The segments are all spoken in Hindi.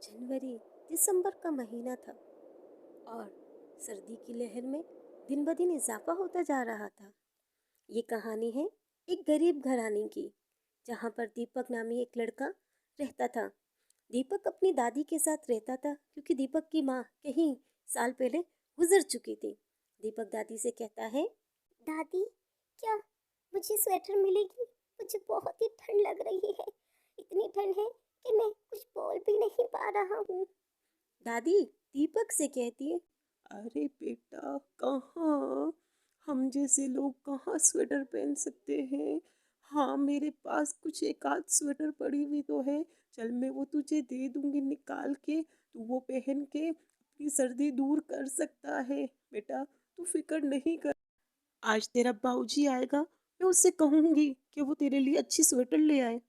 जनवरी दिसंबर का महीना था और सर्दी की लहर में दिन ब दिन इजाफा होता जा रहा था। ये कहानी है एक गरीब घराने की, जहाँ पर दीपक नामी एक लड़का रहता था। दीपक अपनी दादी के साथ रहता था क्योंकि दीपक की माँ कहीं साल पहले गुजर चुकी थी। दीपक दादी से कहता है, दादी, क्या मुझे स्वेटर मिलेगी? मुझे बहुत ही ठंड लग रही है। इतनी ठंड है कि मैं कुछ बोल भी नहीं पा रहा हूँ। दादी दीपक से कहती है, अरे बेटा, कहाँ? हम जैसे लोग कहाँ स्वेटर पहन सकते हैं। हाँ, मेरे पास कुछ एक आध स्वेटर पड़ी हुई तो है। चल, मैं वो तुझे दे दूंगी निकाल के, तू वो पहन के अपनी सर्दी दूर कर सकता है। बेटा, तू फिक्र नहीं कर। आज तेरा बाबूजी आएगा, मैं उससे कहूंगी कि वो तेरे लिए अच्छी स्वेटर ले आए।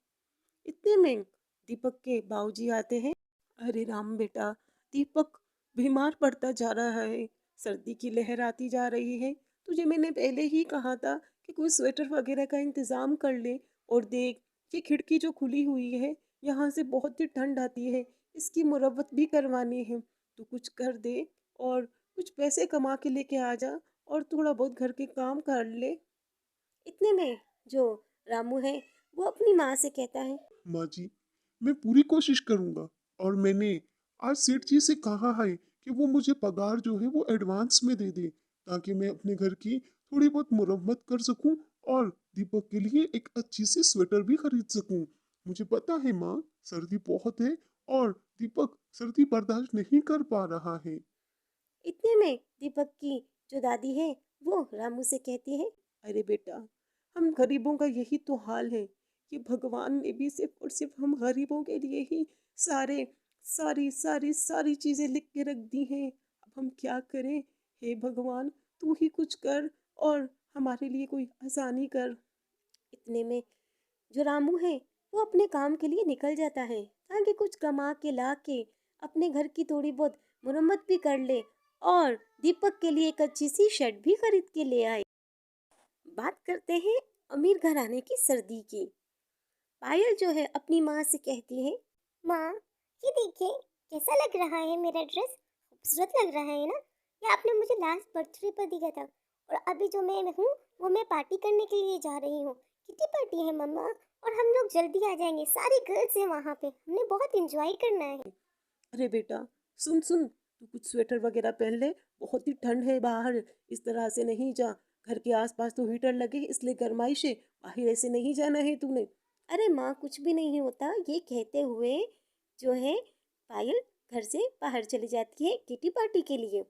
इतने में दीपक के बाबूजी आते हैं। अरे राम बेटा, दीपक बीमार पड़ता जा रहा है। सर्दी की लहर आती जा रही है। तुझे मैंने पहले ही कहा था कि कोई स्वेटर वगैरह का इंतजाम कर ले। और देख, ये खिड़की जो खुली हुई है, यहाँ से बहुत ही ठंड आती है। इसकी मुरम्मत भी करवानी है। तू कुछ कर दे और कुछ पैसे कमा के लेके आ जा और थोड़ा बहुत घर के काम कर ले। इतने में जो रामू है वो अपनी माँ से कहता है, माँ जी, मैं पूरी कोशिश करूंगा। और मैंने आज सेठ जी से कहा है कि वो मुझे पगार जो है वो एडवांस में दे दे, ताकि मैं अपने घर की थोड़ी बहुत मुरम्मत कर सकूं और दीपक के लिए एक अच्छी सी स्वेटर भी खरीद सकूं। मुझे पता है माँ, सर्दी बहुत है और दीपक सर्दी बर्दाश्त नहीं कर पा रहा है। इतने में दीपक की जो दादी है वो रामू से कहती है, अरे बेटा, हम गरीबों का यही तो हाल है कि भगवान ने भी सिर्फ और सिर्फ हम गरीबों के लिए ही सारे सारी सारी सारी चीजें लिख के रख दी हैं। अब हम क्या करें? हे भगवान, तू ही कुछ कर और हमारे लिए कोई आसानी कर। इतने में जो रामू है वो अपने काम के लिए निकल जाता है ताकि कुछ कमा के ला के अपने घर की थोड़ी बहुत मुरम्मत भी कर ले और दीपक के लिए एक अच्छी सी शर्ट भी खरीद के ले आए। बात करते हैं अमीर घराने की सर्दी की। पायल जो है अपनी माँ से कहती है, माँ, ये देखिए, कैसा लग रहा है मेरा ड्रेस? खूबसूरत लग रहा है ना? ये आपने मुझे लास्ट बर्थडे पर दिया था। और अभी जो मैं हूँ, वो मैं पार्टी करने के लिए जा रही हूँ। कितनी पार्टी है मम्मा? और हम लोग जल्दी आ जाएंगे, सारी गर्ल्स हैं वहाँ पे। हमने बहुत इंजॉय करना है। अरे बेटा, सुन सुन, तू कुछ स्वेटर वगैरह पहन ले। बहुत ही ठंड है बाहर। इस तरह से नहीं जा। घर के आसपास तो हीटर लगे, इसलिए गर्माइश है। बाहर ऐसे नहीं जाना है तूने। अरे माँ कुछ भी नहीं होता, ये कहते हुए जो है पायल घर से बाहर चली जाती है किटी पार्टी के लिए।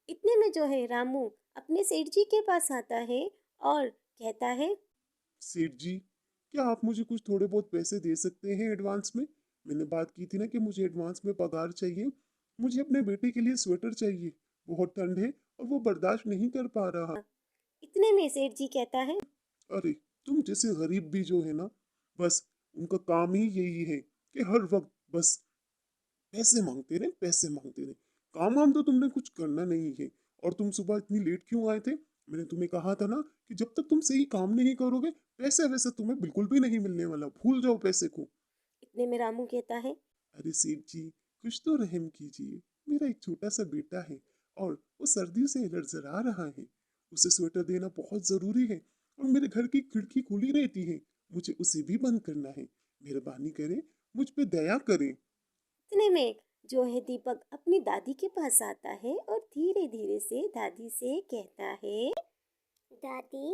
इतने में जो है रामू अपने सेठ जी के पास आता है और कहता है, सेठ जी, क्या आप मुझे कुछ थोड़े बहुत पैसे दे सकते हैं एडवांस में? मैंने बात की थी ना कि मुझे एडवांस में पगार चाहिए। मुझे अपने बेटे के लिए स्वेटर चाहिए। बहुत ठंड है और वो बर्दाश्त नहीं कर पा रहा। इतने में सेठ जी कहता है, अरे, तुम जैसे गरीब भी जो है ना, बस उनका काम ही यही है कि हर वक्त बस पैसे मांगते रहे। काम वाम तो तुमने कुछ करना नहीं है। और तुम सुबह इतनी लेट क्यों आए थे? मैंने तुम्हें कहा था ना कि जब तक तुम सही काम नहीं करोगे, पैसे वैसे तुम्हें बिल्कुल भी नहीं मिलने वाला। भूल जाओ पैसे को। इतने में रामू कहता है, अरे सेठ जी, कुछ तो रहम कीजिए। मेरा एक छोटा सा बेटा है और वो सर्दी से लड़झड़ा रहा है। उसे स्वेटर देना बहुत जरूरी है। और मेरे घर की खिड़की खुली रहती है, मुझे उसे भी बंद करना है। मेहरबानी करें, मुझ पे दया करें। इतने में जो है दीपक अपनी दादी के पास आता है और धीरे धीरे से दादी से कहता है, दादी,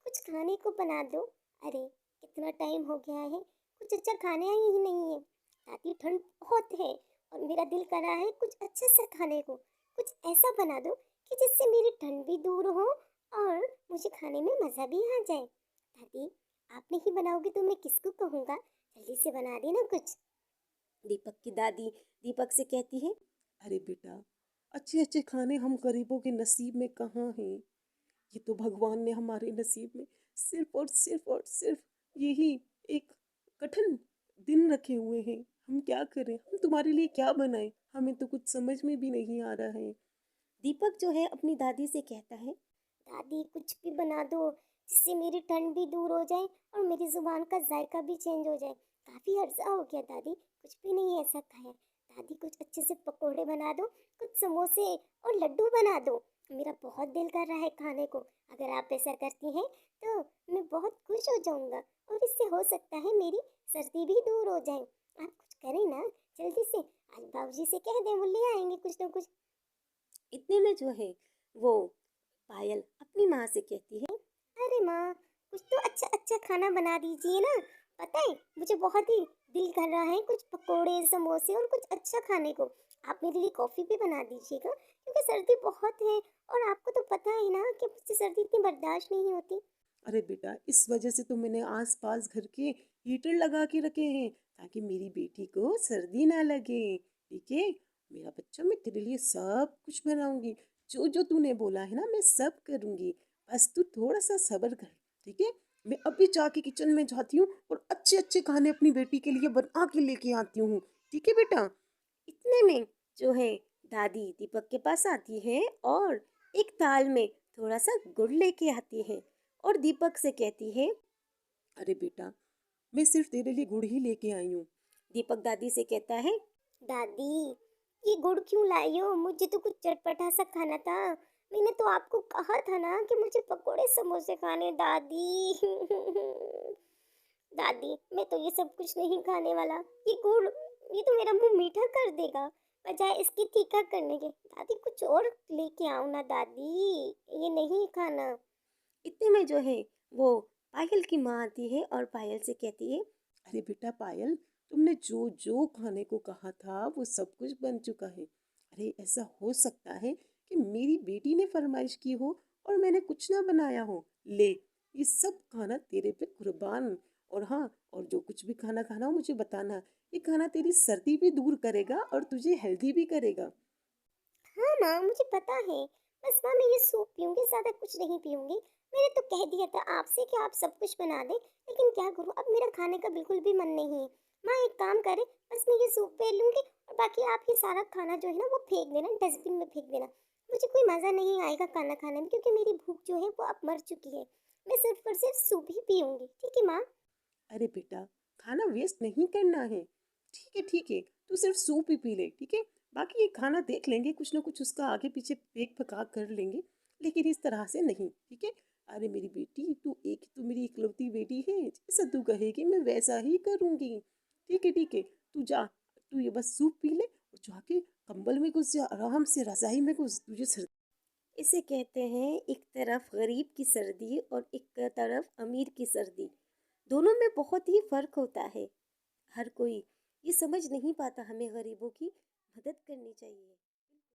कुछ खाने को बना दो। अरे, कितना टाइम हो गया है, कुछ अच्छा खाने ही नहीं है। दादी, ठंड बहुत है और मेरा दिल कर रहा है कुछ अच्छे से खाने को। कुछ ऐसा बना दो कि जिससे मेरी ठंड भी दूर हो और मुझे खाने में मज़ा भी आ जाए। दादी, आप नहीं बनाओगे तो मैं किसको कहूँगा? जल्दी से बना देना कुछ। दीपक की दादी दीपक से कहती है, अरे बेटा, अच्छे अच्छे खाने हम गरीबों के नसीब में कहाँ हैं? ये तो भगवान ने हमारे नसीब में सिर्फ यही एक कठिन दिन रखे हुए हैं। हम क्या करें? हम तुम्हारे लिए क्या बनाएं? हमें तो कुछ समझ में भी नहीं आ रहा है। दीपक जो है अपनी दादी से कहता है, दादी, कुछ भी बना दो जिससे मेरी ठंड भी दूर हो जाए और मेरी जुबान का जायका भी चेंज हो जाए। काफ़ी अर्सा हो गया दादी, कुछ भी नहीं ऐसा खाया। दादी कुछ अच्छे से पकोड़े बना दो, कुछ समोसे और लड्डू बना दो। मेरा बहुत दिल कर रहा है खाने को। अगर आप ऐसा करती हैं तो मैं बहुत खुश हो जाऊंगा और इससे हो सकता है मेरी सर्दी भी दूर हो जाए। आप कुछ करें ना जल्दी से। आज बाबूजी से कह दें, वो ले आएंगे कुछ ना कुछ। इतने में जो है वो पायल अपनी माँ से कहती है, अरे माँ, कुछ तो अच्छा अच्छा खाना बना दीजिए ना। पता है मुझे बहुत ही दिल कर रहा है कुछ पकोड़े समोसे और कुछ अच्छा खाने को। आप मेरे लिए कॉफ़ी भी बना दीजिएगा क्योंकि सर्दी बहुत है और आपको तो पता है ना कि मुझसे सर्दी इतनी बर्दाश्त नहीं होती। अरे बेटा, इस वजह से तो मैंने आसपास घर के हीटर लगा के रखे हैं ताकि मेरी बेटी को सर्दी ना लगे। ठीक है मेरा बच्चा, मैं तेरे लिए सब कुछ बनाऊंगी। जो जो तूने बोला है ना मैं सब करूंगी। बस तू थोड़ा सा सब्र कर। ठीक है, मैं अभी जाके किचन में जाती हूँ और अच्छे अच्छे खाने अपनी बेटी के लिए बना के लेके आती हूँ। ठीक है बेटा। इतने में जो है दादी दीपक के पास आती है और एक थाल में थोड़ा सा गुड़ लेके आती है और दीपक से कहती है। अरे बेटा, मैं सिर्फ तेरे लिए गुड़ ही लेके आई हूँ। दीपक दादी से कहता है, दादी, ये गुड़ क्यों लाई हो? मुझे तो कुछ चटपटा सा खाना था। मैंने तो आपको कहा था ना कि मुझे पकोड़े समोसे खाने। दादी दादी, मैं तो ये सब कुछ नहीं खाने वाला। ये गुड़, ये तो मेरा मुंह मीठा कर देगा बजाय इसके तीखा करने के। दादी कुछ और लेके आओ ना दादी, ये नहीं खाना। इतने में जो है वो पायल की माँ आती है और पायल से कहती है, अरे बेटा पायल, तुमने जो जो खाने को कहा था वो सब कुछ बन चुका है। अरे ऐसा हो सकता है कि मेरी बेटी ने फरमाइश की हो और मैंने कुछ ना बनाया हो। ले, ये सब खाना तेरे पे कुर्बान। और हाँ, और जो कुछ भी खाना खाना हो मुझे बताना। ये खाना तेरी सर्दी भी दूर करेगा और तुझे हेल्दी भी करेगा। हाँ माँ, मुझे पता है। बस माँ, मैं ये सूप पीऊंगी, ज्यादा कुछ नहीं पीऊंगी। मैंने तो कह दिया था आपसे कि आप सब कुछ बना दें, लेकिन क्या करूँ, अब मेरा खाने का बिल्कुल भी मन नहीं है। माँ एक काम करे, बस मैं ये सूप पी लूंगी और बाकी आप ये सारा खाना जो है ना वो फेंक देना, डस्टबिन में फेंक देना। मुझे कोई मज़ा नहीं आएगा खाना खाने में क्योंकि मेरी भूख जो है वो अब मर चुकी है। मैं सिर्फ और सिर्फ सूप ही पीऊंगी, ठीक है माँ? अरे बेटा, खाना वेस्ट नहीं करना है। ठीक है ठीक है, तू सिर्फ सूप ही पी ले। ठीक है, बाकी ये खाना देख लेंगे, कुछ ना कुछ उसका आगे पीछे फेंक फका कर लेंगे, लेकिन इस तरह से नहीं। ठीक है। अरे मेरी बेटी, तू मेरी इकलौती बेटी है, जैसा तू कहेगी मैं वैसा ही करूँगी। ठीक है ठीक है, तू जा, तू ये बस सूप पी ले और जाके कंबल में घुस जा, आराम से रजाई में घुस, तुझे सर्दी। इसे कहते हैं एक तरफ गरीब की सर्दी और एक तरफ अमीर की सर्दी। दोनों में बहुत ही फर्क होता है। हर कोई ये समझ नहीं पाता हमें गरीबों की मदद करनी चाहिए।